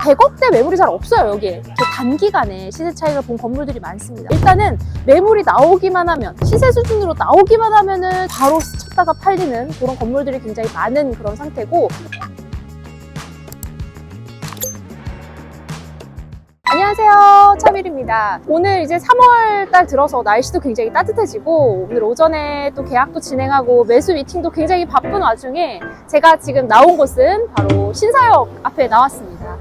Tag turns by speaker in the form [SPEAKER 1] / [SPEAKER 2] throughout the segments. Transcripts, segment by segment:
[SPEAKER 1] 100억대 매물이 잘 없어요. 여기에 단기간에 시세 차익을 본 건물들이 많습니다. 일단은 매물이 나오기만 하면, 시세 수준으로 나오기만 하면은 바로 쳤다가 팔리는 그런 건물들이 굉장히 많은 그런 상태고, 안녕하세요, 차밀입니다. 오늘 이제 3월달 들어서 날씨도 굉장히 따뜻해지고 오늘 오전에 또 계약도 진행하고 매수 미팅도 굉장히 바쁜 와중에 제가 지금 나온 곳은 바로 신사역 앞에 나왔습니다.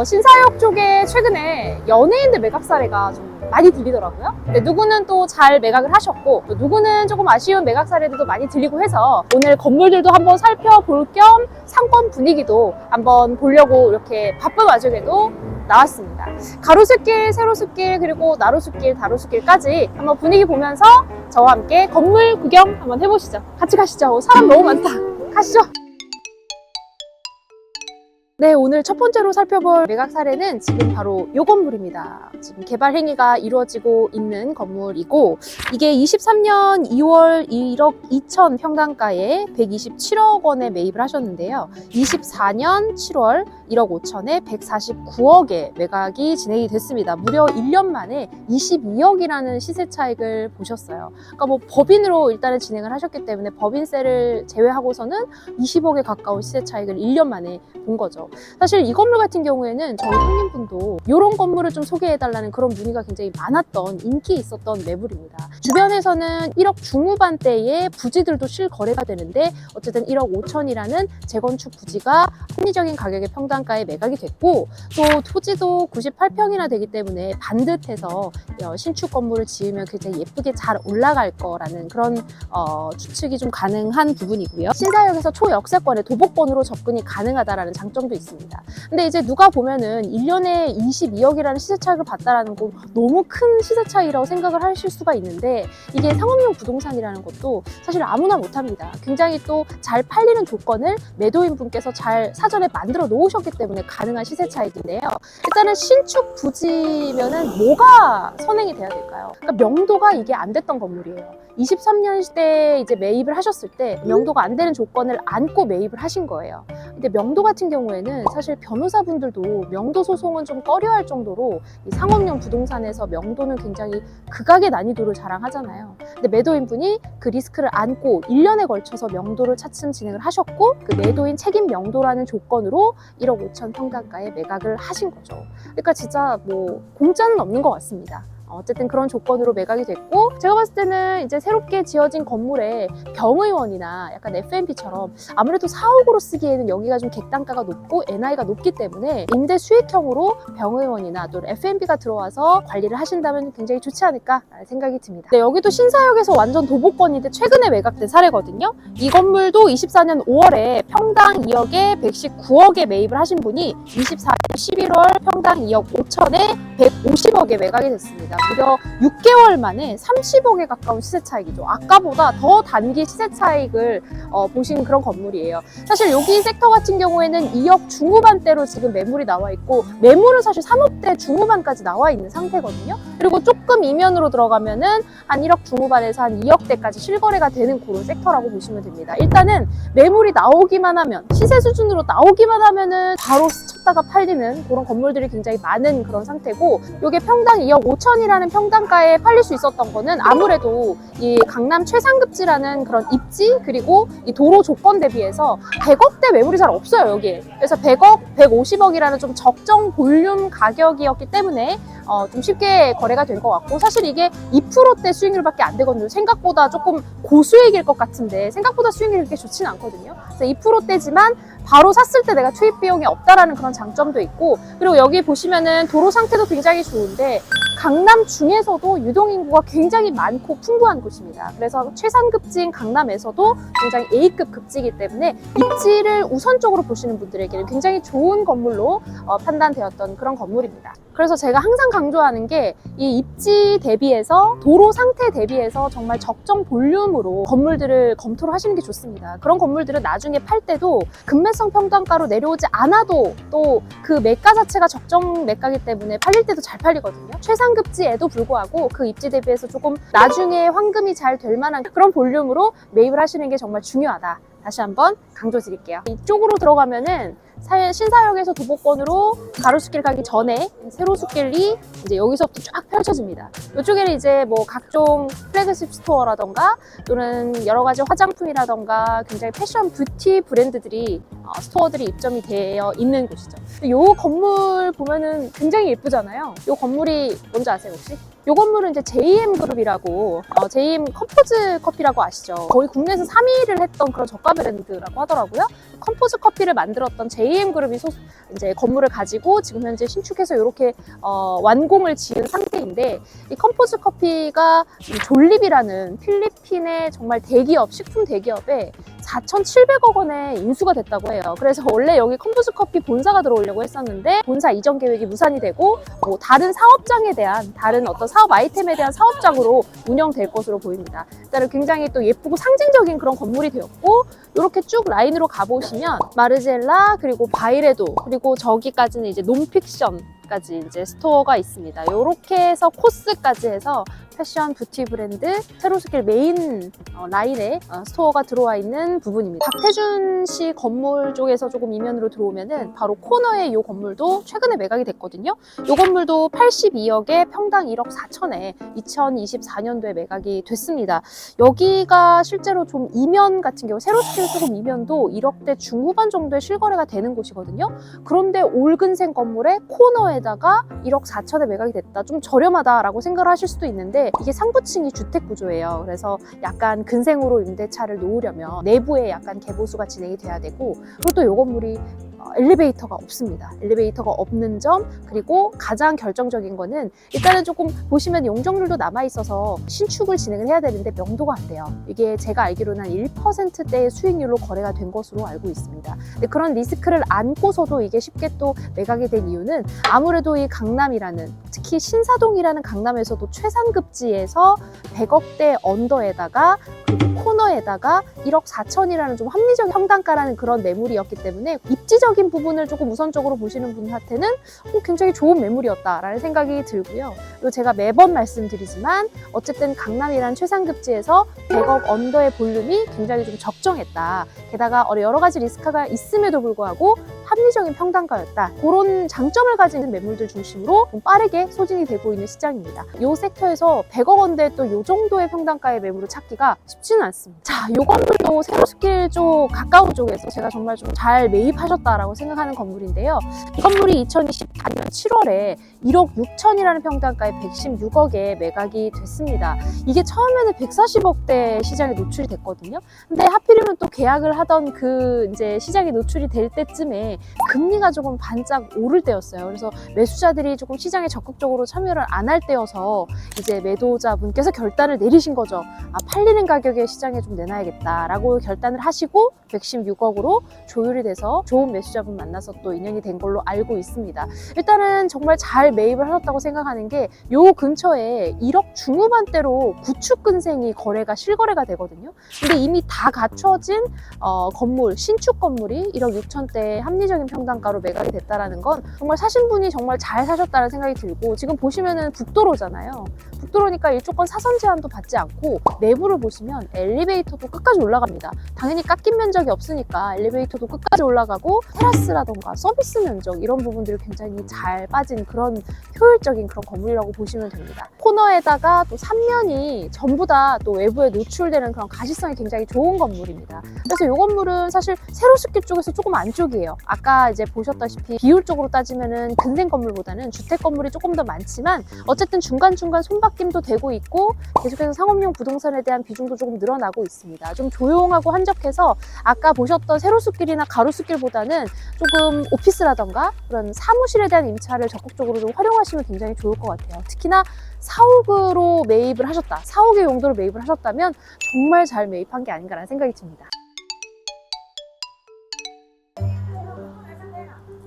[SPEAKER 1] 신사역 쪽에 최근에 연예인들 매각 사례가 좀 많이 들리더라고요. 근데 누구는 또 잘 매각을 하셨고 또 누구는 조금 아쉬운 매각 사례들도 많이 들리고 해서 오늘 건물들도 한번 살펴볼 겸 상권 분위기도 한번 보려고 이렇게 바쁜 와중에도 나왔습니다. 가로수길, 세로수길, 그리고 나로수길, 다로수길까지 한번 분위기 보면서 저와 함께 건물 구경 한번 해보시죠. 같이 가시죠. 사람 너무 많다. 가시죠. 네, 오늘 첫 번째로 살펴볼 매각 사례는 지금 바로 이 건물입니다. 지금 개발 행위가 이루어지고 있는 건물이고, 이게 23년 2월 1억 2천 평당가에 127억 원에 매입을 하셨는데요. 24년 7월 1억 5천에 149억에 매각이 진행이 됐습니다. 무려 1년 만에 22억이라는 시세 차익을 보셨어요. 그러니까 뭐 법인으로 일단은 진행을 하셨기 때문에 법인세를 제외하고서는 20억에 가까운 시세 차익을 1년 만에 본 거죠. 사실 이 건물 같은 경우에는 저희 손님분도 이런 건물을 좀 소개해달라는 그런 문의가 굉장히 많았던, 인기 있었던 매물입니다. 주변에서는 1억 중후반대의 부지들도 실거래가 되는데 어쨌든 1억 5천이라는 재건축 부지가 합리적인 가격의 평당가에 매각이 됐고, 또 토지도 98평이나 되기 때문에 반듯해서 신축 건물을 지으면 굉장히 예쁘게 잘 올라갈 거라는 그런 추측이 좀 가능한 부분이고요. 신사역에서 초역세권에 도보권으로 접근이 가능하다라는 장점도 있습니다. 근데 이제 누가 보면은 1년에 22억이라는 시세 차익을 봤다라는 거 너무 큰 시세 차이라고 생각을 하실 수가 있는데, 이게 상업용 부동산이라는 것도 사실 아무나 못합니다. 굉장히 또 잘 팔리는 조건을 매도인 분께서 잘 사전에 만들어 놓으셨기 때문에 가능한 시세 차익인데요. 일단은 신축 부지면은 뭐가 선행이 돼야 될까요? 그러니까 명도가 이게 안 됐던 건물이에요. 23년대 이제 매입을 하셨을 때 명도가 안 되는 조건을 안고 매입을 하신 거예요. 근데 명도 같은 경우에는 사실 변호사분들도 명도 소송은 좀 꺼려할 정도로 이 상업용 부동산에서 명도는 굉장히 극악의 난이도를 자랑하잖아요. 근데 매도인분이 그 리스크를 안고 1년에 걸쳐서 명도를 차츰 진행을 하셨고, 그 매도인 책임 명도라는 조건으로 1억 5천 평당가에 매각을 하신 거죠. 그러니까 진짜 뭐 공짜는 없는 것 같습니다. 어쨌든 그런 조건으로 매각이 됐고, 제가 봤을 때는 이제 새롭게 지어진 건물에 병의원이나 약간 F&B처럼 아무래도 사옥으로 쓰기에는 여기가 좀 객단가가 높고 NI가 높기 때문에 임대 수익형으로 병의원이나 또 F&B가 들어와서 관리를 하신다면 굉장히 좋지 않을까 생각이 듭니다. 네, 여기도 신사역에서 완전 도보권인데 최근에 매각된 사례거든요. 이 건물도 24년 5월에 평당 2억에 119억에 매입을 하신 분이 24년 11월 평당 2억 5천에 150억에 매각이 됐습니다. 무려 6개월 만에 30억에 가까운 시세 차익이죠. 아까보다 더 단기 시세 차익을 보신 그런 건물이에요. 사실 여기 섹터 같은 경우에는 2억 중후반대로 지금 매물이 나와 있고, 매물은 사실 3억대 중후반까지 나와 있는 상태거든요. 그리고 조금 이면으로 들어가면은 한 1억 중후반에서 한 2억대까지 실거래가 되는 그런 섹터라고 보시면 됩니다. 일단은 매물이 나오기만 하면, 시세 수준으로 나오기만 하면은 바로 쳤다가 팔리는 그런 건물들이 굉장히 많은 그런 상태고, 이게 평당 2억 5천이라는 평당가에 팔릴 수 있었던 거는 아무래도 이 강남 최상급지라는 그런 입지, 그리고 이 도로 조건 대비해서 100억대 매물이 잘 없어요, 여기에. 그래서 100억, 150억이라는 좀 적정 볼륨 가격이었기 때문에 좀 쉽게 거래가 된 것 같고, 사실 이게 2%대 수익률밖에 안 되거든요. 생각보다 조금 고수익일 것 같은데 생각보다 수익률이 그렇게 좋지는 않거든요. 그래서 2%대지만 바로 샀을 때 내가 투입 비용이 없다라는 그런 장점도 있고, 그리고 여기 보시면은 도로 상태도 굉장히 좋은데 강남 중에서도 유동인구가 굉장히 많고 풍부한 곳입니다. 그래서 최상급지인 강남에서도 굉장히 A급 급지이기 때문에 입지를 우선적으로 보시는 분들에게는 굉장히 좋은 건물로 판단되었던 그런 건물입니다. 그래서 제가 항상 강조하는 게 이 입지 대비해서, 도로 상태 대비해서 정말 적정 볼륨으로 건물들을 검토를 하시는 게 좋습니다. 그런 건물들은 나중에 팔 때도 급매성 평당가로 내려오지 않아도 또 그 매가 자체가 적정 매가이기 때문에 팔릴 때도 잘 팔리거든요. 최상급지에도 불구하고 그 입지 대비해서 조금 나중에 환금이 잘 될 만한 그런 볼륨으로 매입을 하시는 게 정말 중요하다. 다시 한번 강조드릴게요. 이쪽으로 들어가면은 신사역에서 도보권으로 가로수길 가기 전에 세로수길이 이제 여기서부터 쫙 펼쳐집니다. 이쪽에는 이제 뭐 각종 플래그십 스토어라던가 또는 여러 가지 화장품이라던가 굉장히 패션 뷰티 브랜드들이 스토어들이 입점이 되어 있는 곳이죠. 이 건물 보면은 굉장히 예쁘잖아요. 이 건물이 뭔지 아세요 혹시? 이 건물은 이제 JM 그룹이라고 JM 컴포즈 커피라고 아시죠? 거의 국내에서 3위를 했던 그런 저가 브랜드라고 하더라고요. 컴포즈 커피를 만들었던 JM 그룹이 이제 건물을 가지고 지금 현재 신축해서 이렇게 완공을 지은 상태인데, 이 컴포즈 커피가 졸립이라는 필리핀의 정말 대기업, 식품 대기업에 4,700억 원에 인수가 됐다고 해요. 그래서 원래 여기 컴포즈 커피 본사가 들어오려고 했었는데 본사 이전 계획이 무산이 되고 뭐 다른 사업장에 대한 다른 어떤 사업 아이템에 대한 사업장으로 운영될 것으로 보입니다. 일단은 굉장히 또 예쁘고 상징적인 그런 건물이 되었고, 이렇게 쭉 라인으로 가보시면 마르젤라 그리고 바이레도 그리고 저기까지는 이제 논픽션까지 이제 스토어가 있습니다. 이렇게 해서 코스까지 해서 패션 뷰티 브랜드 세로수길 메인 라인에 스토어가 들어와 있는 부분입니다. 박태준 씨 건물 쪽에서 조금 이면으로 들어오면은 바로 코너에 이 건물도 최근에 매각이 됐거든요. 이 건물도 82억에 평당 1억 4천에 2024년도에 매각이 됐습니다. 여기가 실제로 좀 이면 같은 경우 세로수길 조금 이면도 1억대 중후반 정도의 실거래가 되는 곳이거든요. 그런데 올근생 건물의 코너에다가 1억 4천에 매각이 됐다. 좀 저렴하다라고 생각을 하실 수도 있는데, 이게 상부층이 주택 구조예요. 그래서 약간 근생으로 임대차를 놓으려면 내부에 약간 개보수가 진행이 돼야 되고, 그리고 또 이 건물이 엘리베이터가 없습니다. 엘리베이터가 없는 점, 그리고 가장 결정적인 거는 일단은 조금 보시면 용적률도 남아있어서 신축을 진행을 해야 되는데 명도가 안 돼요. 이게 제가 알기로는 한 1%대의 수익률로 거래가 된 것으로 알고 있습니다. 근데 그런 리스크를 안고서도 이게 쉽게 또 매각이 된 이유는 아무래도 이 강남이라는, 특히 신사동이라는 강남에서도 최상급지에서 100억대 언더에다가 그리고 코너에다가 1억 4천이라는 좀 합리적인 평단가라는 그런 매물이었기 때문에 입지적인 부분을 조금 우선적으로 보시는 분한테는 굉장히 좋은 매물이었다라는 생각이 들고요. 그리고 제가 매번 말씀드리지만 어쨌든 강남이라는 최상급지에서 100억 언더의 볼륨이 굉장히 좀 적정했다. 게다가 여러 가지 리스크가 있음에도 불구하고 합리적인 평단가였다. 그런 장점을 가진 매물들 중심으로 빠르게 소진이 되고 있는 시장입니다. 이 섹터에서 100억 원대 또 이 정도의 평단가의 매물을 찾기가 쉽지는 않습니다. 자, 이 건물도 세로수길 쪽 가까운 쪽에서 제가 정말 좀 잘 매입하셨다라고 생각하는 건물인데요. 이 건물이 2024년 7월에 1억 6천이라는 평단가에 116억에 매각이 됐습니다. 이게 처음에는 140억대 시장에 노출이 됐거든요. 근데 하필이면 또 계약을 하던 그 이제 시장에 노출이 될 때쯤에 금리가 조금 반짝 오를 때였어요. 그래서 매수자들이 조금 시장에 적극적으로 참여를 안 할 때여서 이제 매도자분께서 결단을 내리신 거죠. 팔리는 가격에 시장에 좀 내놔야겠다라고 결단을 하시고 116억으로 조율이 돼서 좋은 매수자분 만나서 또 인연이 된 걸로 알고 있습니다. 일단은 정말 잘 매입을 하셨다고 생각하는 게 요 근처에 1억 중후반대로 구축근생이 실거래가 되거든요. 근데 이미 다 갖춰진 건물, 신축 건물이 1억 6천대의 합리적인 평단가로 매각이 됐다는 건 정말 사신 분이 정말 잘 사셨다는 생각이 들고, 지금 보시면은 북도로잖아요. 북도로니까 일조권 사선 제한도 받지 않고 내부를 보시면 엘리베이터도 끝까지 올라갑니다. 당연히 깎인 면적이 없으니까 엘리베이터도 끝까지 올라가고 테라스라던가 서비스 면적 이런 부분들이 굉장히 잘 빠진 그런 효율적인 그런 건물이라고 보시면 됩니다. 코너에다가 또 3면이 전부 다 또 외부에 노출되는 그런 가시성이 굉장히 좋은 건물입니다. 그래서 이 건물은 사실 세로수길 쪽에서 조금 안쪽이에요. 아까 이제 보셨다시피 비율적으로 따지면은 근생 건물보다는 주택 건물이 조금 더 많지만 어쨌든 중간중간 손바뀜도 되고 있고 계속해서 상업용 부동산에 대한 비중도 조금 늘어나고 있습니다. 좀 조용하고 한적해서 아까 보셨던 세로수길이나 가로수길보다는 조금 오피스라던가 그런 사무실에 대한 임차를 적극적으로 좀 활용하시면 굉장히 좋을 것 같아요. 특히나 4억으로 매입을 하셨다, 4억의 용도로 매입을 하셨다면 정말 잘 매입한 게 아닌가라는 생각이 듭니다.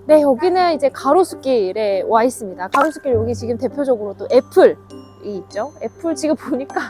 [SPEAKER 1] 네, 여기는 이제 가로수길에 와 있습니다. 가로수길 여기 지금 대표적으로 또 애플이 있죠. 애플 지금 보니까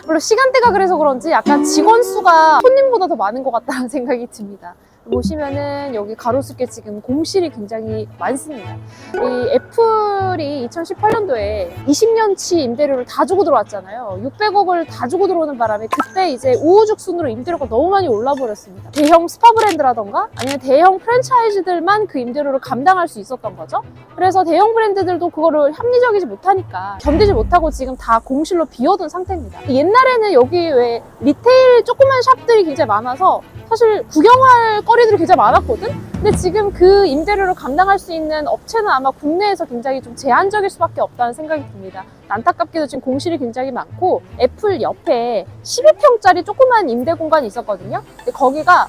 [SPEAKER 1] 물론 시간대가 그래서 그런지 약간 직원 수가 손님보다 더 많은 것 같다는 생각이 듭니다. 보시면은 여기 가로수길 지금 공실이 굉장히 많습니다. 이 애플이 2018년도에 20년치 임대료를 다 주고 들어왔잖아요. 600억을 다 주고 들어오는 바람에 그때 이제 우후죽순으로 임대료가 너무 많이 올라버렸습니다. 대형 스파 브랜드라던가 아니면 대형 프랜차이즈들만 그 임대료를 감당할 수 있었던 거죠. 그래서 대형 브랜드들도 그거를 합리적이지 못하니까 견디지 못하고 지금 다 공실로 비워둔 상태입니다. 옛날에는 여기 왜 리테일 조그만 샵들이 굉장히 많아서 사실 구경할 거리들이 굉장히 많았거든? 근데 지금 그 임대료를 감당할 수 있는 업체는 아마 국내에서 굉장히 좀 제한적일 수밖에 없다는 생각이 듭니다. 안타깝게도 지금 공실이 굉장히 많고 애플 옆에 12평짜리 조그만 임대 공간이 있었거든요. 근데 거기가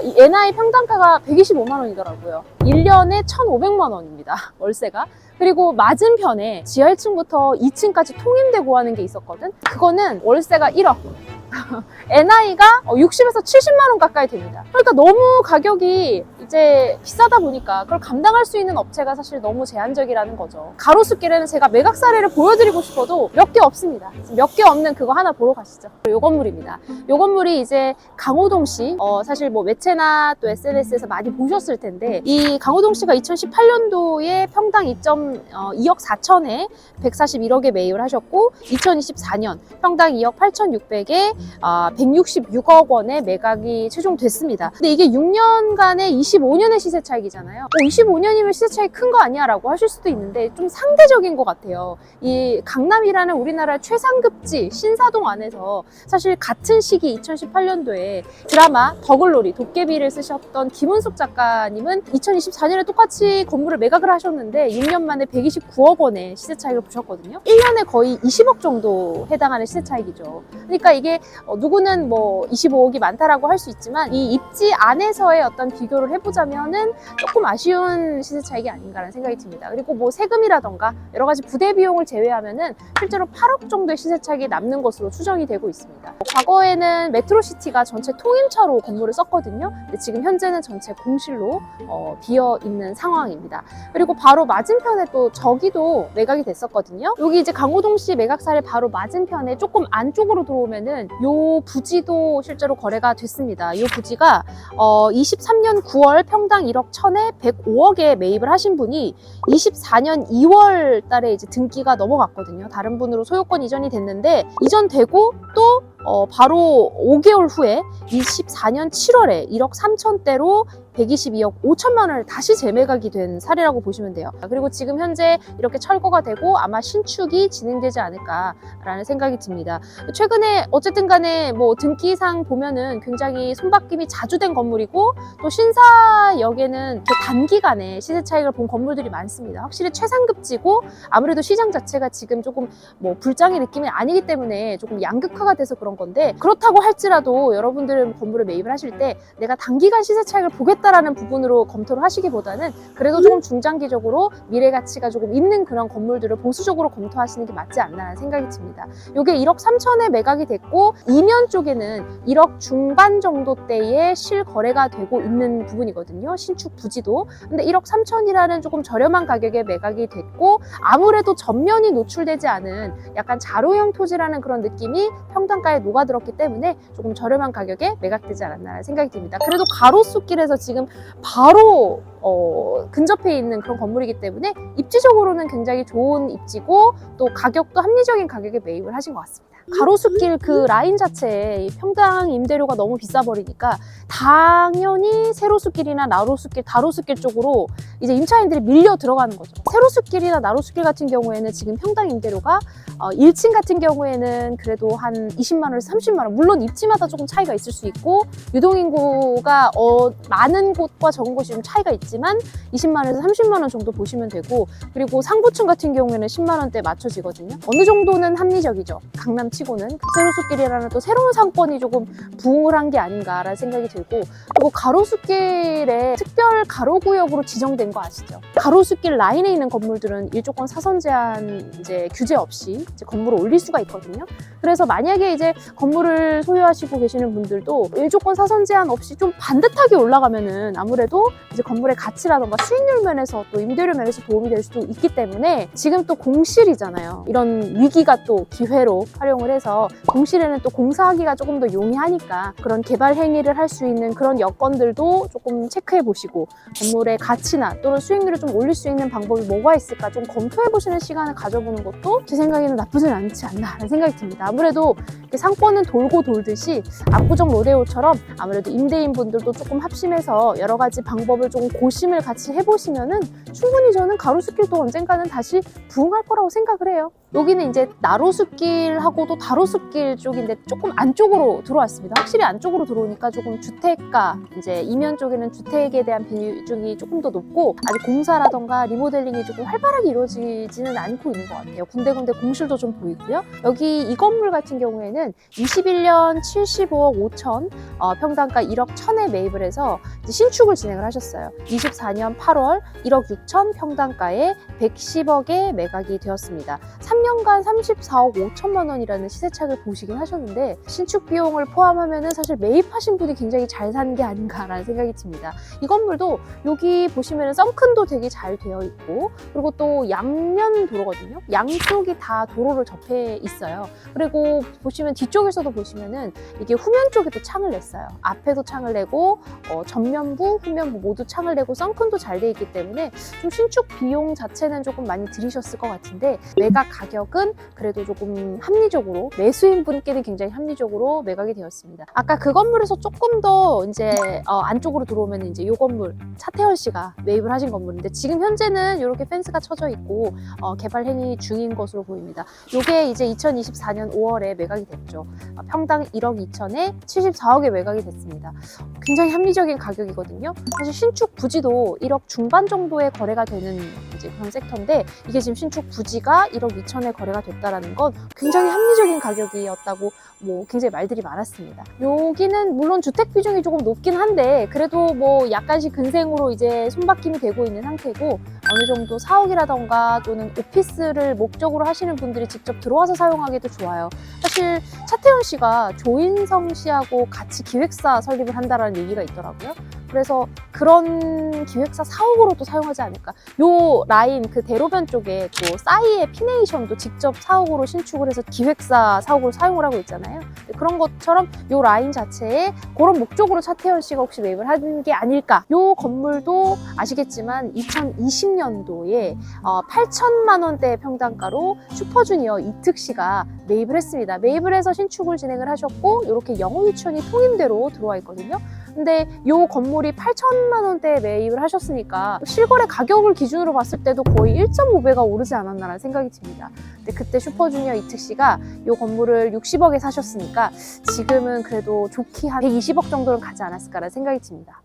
[SPEAKER 1] 이 NI 평당가가 125만 원이더라고요. 1년에 1,500만 원입니다. 월세가. 그리고 맞은편에 지하 1층부터 2층까지 통임대 구하는 게 있었거든? 그거는 월세가 1억. NI가 60에서 70만 원 가까이 됩니다. 그러니까 너무 가격이 이제 비싸다 보니까 그걸 감당할 수 있는 업체가 사실 너무 제한적이라는 거죠. 가로수길에는 제가 매각 사례를 보여드리고 싶어도 몇 개 없습니다. 몇 개 없는 그거 하나 보러 가시죠. 요 건물입니다. 요 건물이 이제 강호동시, 사실 뭐 매체나 또 SNS에서 많이 보셨을 텐데 이 강호동시가 2018년도에 평당 2.2억 4천에 141억에 매입을 하셨고 2024년 평당 2억 8,600에 166억 원에 매각이 최종됐습니다. 근데 이게 6년간의 25년의 시세 차익이잖아요. 25년이면 시세 차익 큰 거 아니야? 라고 하실 수도 있는데 좀 상대적인 것 같아요. 이 강남이라는 우리나라 최상급지 신사동 안에서 사실 같은 시기 2018년도에 드라마 더글로리 도깨비를 쓰셨던 김은숙 작가님은 2024년에 똑같이 건물을 매각을 하셨는데 6년 만에 129억 원의 시세 차익을 보셨거든요. 1년에 거의 20억 정도 해당하는 시세 차익이죠. 그러니까 이게 누구는 뭐 25억이 많다라고 할 수 있지만 이 입지 안에서의 어떤 비교를 해보자면은 조금 아쉬운 시세 차익이 아닌가라는 생각이 듭니다. 그리고 뭐 세금이라던가 여러 가지 부대 비용을 제외하면은 실제로 8억 정도의 시세 차익이 남는 것으로 추정이 되고 있습니다. 과거에는 메트로시티가 전체 통임차로 건물을 썼거든요. 근데 지금 현재는 전체 공실로 비어 있는 상황입니다. 그리고 바로 맞은편에 또 저기도 매각이 됐었거든요. 여기 이제 강호동시 매각사례 바로 맞은편에 조금 안쪽으로 들어오면은 요 부지도 실제로 거래가 됐습니다. 이 부지가 23년 9월 평당 1억 1천에 105억에 매입을 하신 분이 24년 2월 달에 이제 등기가 넘어갔거든요. 다른 분으로 소유권 이전이 됐는데 이전되고 또 바로 5개월 후에 24년 7월에 1억 3천대로 122억 5천만 원을 다시 재매각이 된 사례라고 보시면 돼요. 그리고 지금 현재 이렇게 철거가 되고 아마 신축이 진행되지 않을까라는 생각이 듭니다. 최근에 어쨌든 간에 뭐 등기상 보면은 굉장히 손바뀜이 자주 된 건물이고 또 신사역에는 단기간에 시세 차익을 본 건물들이 많습니다. 확실히 최상급지고 아무래도 시장 자체가 지금 조금 뭐 불장의 느낌이 아니기 때문에 조금 양극화가 돼서 그런 건데 그렇다고 할지라도 여러분들은 건물을 매입을 하실 때 내가 단기간 시세 차익을 보겠다라는 부분으로 검토를 하시기보다는 그래도 조금 중장기적으로 미래 가치가 조금 있는 그런 건물들을 보수적으로 검토하시는 게 맞지 않나라는 생각이 듭니다. 이게 1억 3천에 매각이 됐고 이면 쪽에는 1억 중반 정도대의 실거래가 되고 있는 부분이거든요. 신축 부지도. 근데 1억 3천이라는 조금 저렴한 가격에 매각이 됐고 아무래도 전면이 노출되지 않은 약간 자로형 토지라는 그런 느낌이 평당가에 녹아들었기 때문에 조금 저렴한 가격에 매각되지 않았나라는 생각이 듭니다. 그래도 가로수길에서 지금 바로 근접해 있는 그런 건물이기 때문에 입지적으로는 굉장히 좋은 입지고 또 가격도 합리적인 가격에 매입을 하신 것 같습니다. 가로수길 그 라인 자체에 평당 임대료가 너무 비싸 버리니까 당연히 세로수길이나 나로수길, 다로수길 쪽으로 이제 임차인들이 밀려 들어가는 거죠. 세로수길이나 나로수길 같은 경우에는 지금 평당 임대료가 1층 같은 경우에는 그래도 한 20만 원에서 30만 원. 물론 입지마다 조금 차이가 있을 수 있고 유동인구가 많은 곳과 적은 곳이 좀 차이가 있지만 20만 원에서 30만 원 정도 보시면 되고 그리고 상부층 같은 경우에는 10만 원대 맞춰지거든요. 어느 정도는 합리적이죠. 강남 치고는 세로수길이라는 또 새로운 상권이 조금 부흥을 한 게 아닌가라는 생각이 들고 그리고 가로수길에 특별 가로구역으로 지정된 거 아시죠? 가로수길 라인에 있는 건물들은 일조권 사선 제한 이제 규제 없이 이제 건물을 올릴 수가 있거든요. 그래서 만약에 이제 건물을 소유하시고 계시는 분들도 일조권 사선 제한 없이 좀 반듯하게 올라가면은 아무래도 이제 건물의 가치라던가 수익률 면에서 또 임대료 면에서 도움이 될 수도 있기 때문에 지금 또 공실이잖아요. 이런 위기가 또 기회로 활용을 신청을 해서 공실에는 또 공사하기가 조금 더 용이하니까 그런 개발 행위를 할 수 있는 그런 여건들도 조금 체크해 보시고 건물의 가치나 또는 수익률을 좀 올릴 수 있는 방법이 뭐가 있을까 좀 검토해 보시는 시간을 가져보는 것도 제 생각에는 나쁘진 않지 않나라는 생각이 듭니다. 아무래도 상권은 돌고 돌듯이 압구정 로데오처럼 아무래도 임대인분들도 조금 합심해서 여러 가지 방법을 조금 고심을 같이 해보시면은 충분히 저는 가로수길도 언젠가는 다시 부흥할 거라고 생각을 해요. 여기는 이제 나로수길하고도 다로수길 쪽인데 조금 안쪽으로 들어왔습니다. 확실히 안쪽으로 들어오니까 조금 주택가, 이제 이면 쪽에는 주택에 대한 비중이 조금 더 높고 아직 공사라던가 리모델링이 조금 활발하게 이루어지지는 않고 있는 것 같아요. 군데군데 공실도 좀 보이고요. 여기 이 건물 같은 경우에는 21년 75억 5천, 평당가 1억 1천에 매입을 해서 신축을 진행을 하셨어요. 24년 8월 1억 6천 평당가에 110억에 매각이 되었습니다. 3년간 34억 5천만 원이라는 시세차익을 보시긴 하셨는데 신축 비용을 포함하면 사실 매입하신 분이 굉장히 잘 산 게 아닌가라는 생각이 듭니다. 이 건물도 여기 보시면 썬큰도 되게 잘 되어 있고 그리고 또 양면 도로거든요. 양쪽이 다 도로를 접해 있어요. 그리고 보시면 뒤쪽에서도 보시면은 이게 후면 쪽에도 창을 냈어요. 앞에도 창을 내고 전면부, 후면부 모두 창을 내고 썬큰도 잘 돼 있기 때문에 좀 신축 비용 자체는 조금 많이 들이셨을 것 같은데 매각 가격은 그래도 조금 합리적으로 매수인 분께는 굉장히 합리적으로 매각이 되었습니다. 아까 그 건물에서 조금 더 이제 안쪽으로 들어오면 이제 이 건물 차태현 씨가 매입을 하신 건물인데 지금 현재는 이렇게 펜스가 쳐져 있고 개발 행위 중인 것으로 보입니다. 이게 이제 2024년 5월에 매각이 됐죠. 평당 1억 2천에 74억에 매각이 됐습니다. 굉장히 합리적인 가격이거든요. 사실 신축 부지도 1억 중반 정도의 거래가 되는 이제 그런 섹터인데 이게 지금 신축 부지가 1억 2천에 거래가 됐다라는 건 굉장히 합리적인 가격이었다고 굉장히 말들이 많았습니다. 여기는 물론 주택 비중이 조금 높긴 한데 그래도 약간씩 근생으로 이제 손바뀜이 되고 있는 상태고 어느 정도 사옥이라던가 또는 오피스를 목적으로 하시는 분들이 직접 들어와서 사용하기도 좋아요. 사실 차태현 씨가 조인성 씨하고 같이 기획사 설립을 한다라는 얘기가 있더라고요. 그래서 그런 기획사 사옥으로 또 사용하지 않을까. 요 라인 그 대로변 쪽에 또 싸이의 피네이션도 직접 사옥으로 신축을 해서 기획사 사옥으로 사용을 하고 있잖아요. 그런 것처럼 요 라인 자체에 그런 목적으로 차태현 씨가 혹시 매입을 하는 게 아닐까. 요 건물도 아시겠지만 2020년도에 8천만 원대 평당가로 슈퍼주니어 이특 씨가 매입을 했습니다. 매입을 해서 신축을 진행을 하셨고 이렇게 영업유치원이 통임대로 들어와 있거든요. 근데 요 건물이 8천만 원대에 매입을 하셨으니까 실거래 가격을 기준으로 봤을 때도 거의 1.5배가 오르지 않았나라는 생각이 듭니다. 근데 그때 슈퍼주니어 이특 씨가 요 건물을 60억에 사셨으니까 지금은 그래도 좋게 한 120억 정도는 가지 않았을까라는 생각이 듭니다.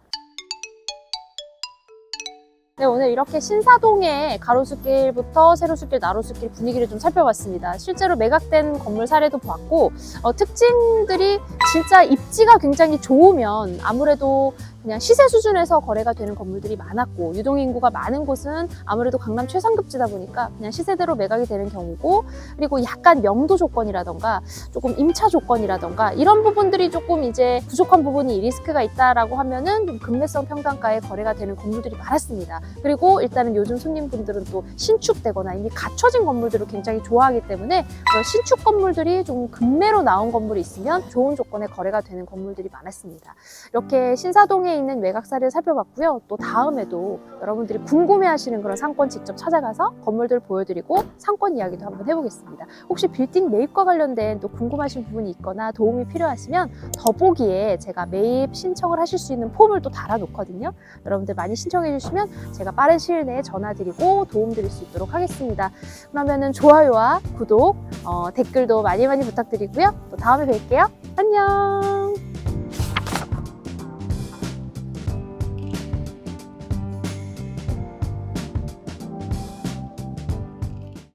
[SPEAKER 1] 네, 오늘 이렇게 신사동의 가로수길부터 세로수길, 나로수길 분위기를 좀 살펴봤습니다. 실제로 매각된 건물 사례도 봤고 특징들이 진짜 입지가 굉장히 좋으면 아무래도 그냥 시세 수준에서 거래가 되는 건물들이 많았고 유동인구가 많은 곳은 아무래도 강남 최상급지다 보니까 그냥 시세대로 매각이 되는 경우고 그리고 약간 명도 조건이라던가 조금 임차 조건이라던가 이런 부분들이 조금 이제 부족한 부분이 리스크가 있다라고 하면은 좀 급매성 평당가에 거래가 되는 건물들이 많았습니다. 그리고 일단은 요즘 손님분들은 또 신축되거나 이미 갖춰진 건물들을 굉장히 좋아하기 때문에 신축 건물들이 좀 급매로 나온 건물이 있으면 좋은 조건에 거래가 되는 건물들이 많았습니다. 이렇게 신사동에 있는 매각사를 살펴봤고요. 또 다음에도 여러분들이 궁금해하시는 그런 상권 직접 찾아가서 건물들 보여드리고 상권 이야기도 한번 해보겠습니다. 혹시 빌딩 매입과 관련된 또 궁금하신 부분이 있거나 도움이 필요하시면 더보기에 제가 매입 신청을 하실 수 있는 폼을 또 달아놓거든요. 여러분들 많이 신청해 주시면 제가 빠른 시일 내에 전화드리고 도움드릴 수 있도록 하겠습니다. 그러면은 좋아요와 구독, 댓글도 많이 부탁드리고요. 또 다음에 뵐게요. 안녕.